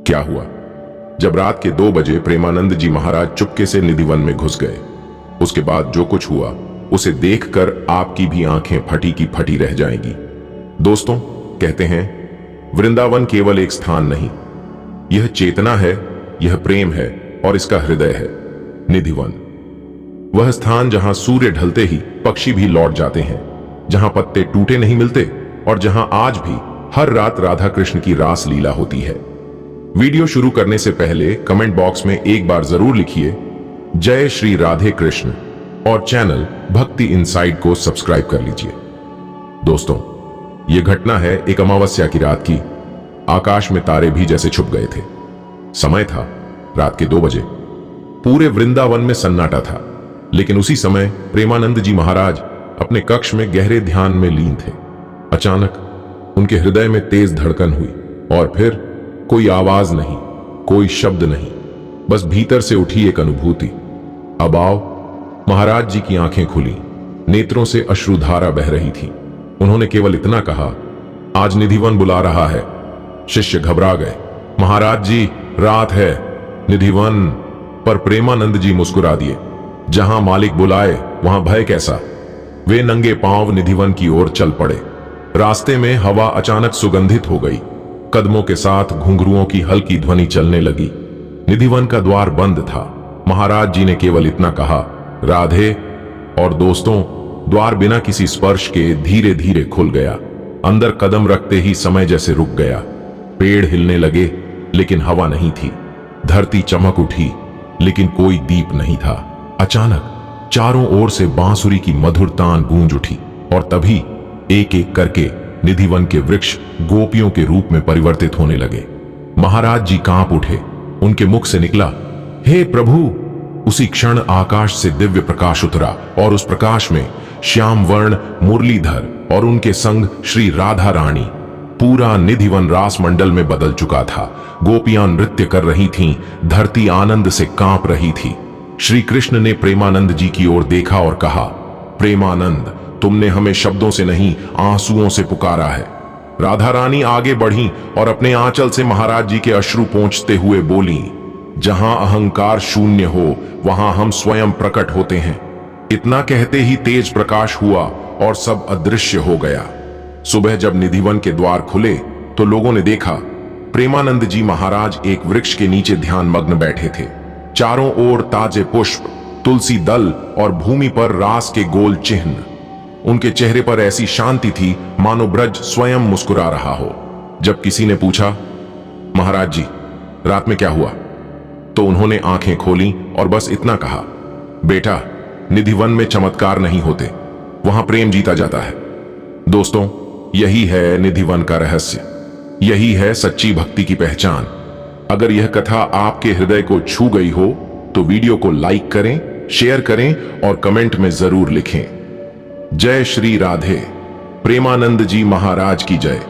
क्या हुआ? जब रात के 2 बजे प्रेमानंद जी महाराज चुपके से निधिवन में घुस गए, उसके बाद जो कुछ हुआ उसे देखकर आपकी भी आंखें फटी की फटी रह जाएंगी। दोस्तों, कहते हैं वृंदावन केवल एक स्थान नहीं, यह चेतना है, यह प्रेम है और इसका हृदय है निधिवन। वह स्थान जहां सूर्य ढलते ही पक्षी भी लौट जाते हैं, जहां पत्ते टूटे नहीं मिलते और जहां आज भी हर रात राधा कृष्ण की रास लीला होती है। वीडियो शुरू करने से पहले कमेंट बॉक्स में एक बार जरूर लिखिए जय श्री राधे कृष्ण और चैनल भक्ति इनसाइड को सब्सक्राइब कर लीजिए। दोस्तों, यह घटना है एक अमावस्या की रात की। आकाश में तारे भी जैसे छुप गए थे। समय था रात के 2 बजे। पूरे वृंदावन में सन्नाटा था, लेकिन उसी समय प्रेमानंद जी महाराज अपने कक्ष में गहरे ध्यान में लीन थे। अचानक उनके हृदय में तेज धड़कन हुई और फिर कोई आवाज नहीं, कोई शब्द नहीं, बस भीतर से उठी एक अनुभूति। अब आओ। महाराज जी की आंखें खुली, नेत्रों से अश्रुधारा बह रही थी। उन्होंने केवल इतना कहा, आज निधिवन बुला रहा है। शिष्य घबरा गए। महाराज जी, रात है, निधिवन। पर प्रेमानंद जी मुस्कुरा दिए। जहां मालिक बुलाए वहां भय कैसा। वे नंगे पांव निधिवन की ओर चल पड़े। रास्ते में हवा अचानक सुगंधित हो गई। कदमों के साथ घुंघरुओं की हल्की ध्वनि चलने लगी। निधिवन का द्वार बंद था। महाराज जी ने केवल इतना कहा, राधे। और दोस्तों, द्वार बिना किसी स्पर्श के धीरे धीरे खुल गया। अंदर कदम रखते ही समय जैसे रुक गया। पेड़ हिलने लगे, लेकिन हवा नहीं थी। धरती चमक उठी, लेकिन कोई दीप नहीं था। अचानक चारों ओर से बांसुरी की मधुर तान गूंज उठी और तभी एक एक करके निधिवन के वृक्ष गोपियों के रूप में परिवर्तित होने लगे। महाराज जी कांप उठे। उनके मुख से निकला, हे प्रभु। उसी क्षण आकाश से दिव्य प्रकाश उतरा और उस प्रकाश में श्याम वर्ण मुरलीधर और उनके संग श्री राधा रानी। पूरा निधिवन रास मंडल में बदल चुका था। गोपियां नृत्य कर रही थीं, धरती आनंद से कांप रही थी। श्री कृष्ण ने प्रेमानंद जी की ओर देखा और कहा, प्रेमानंद, तुमने हमें शब्दों से नहीं आंसुओं से पुकारा है। राधा रानी आगे बढ़ी और अपने आंचल से महाराज जी के अश्रु पोंछते हुए बोली, जहां अहंकार शून्य हो वहां हम स्वयं प्रकट होते हैं। इतना कहते ही तेज प्रकाश हुआ और सब अदृश्य हो गया। सुबह जब निधिवन के द्वार खुले तो लोगों ने देखा प्रेमानंद जी महाराज एक वृक्ष के नीचे ध्यान मग्न बैठे थे। चारों ओर ताजे पुष्प, तुलसी दल और भूमि पर रास के गोल चिन्ह। उनके चेहरे पर ऐसी शांति थी मानो ब्रज स्वयं मुस्कुरा रहा हो। जब किसी ने पूछा, महाराज जी, रात में क्या हुआ, तो उन्होंने आंखें खोली और बस इतना कहा, बेटा, निधिवन में चमत्कार नहीं होते, वहां प्रेम जीता जाता है। दोस्तों, यही है निधिवन का रहस्य। यही है सच्ची भक्ति की पहचान। अगर यह कथा आपके हृदय को छू गई हो तो वीडियो को लाइक करें, शेयर करें और कमेंट में जरूर लिखें, जय श्री राधे। प्रेमानंद जी महाराज की जय।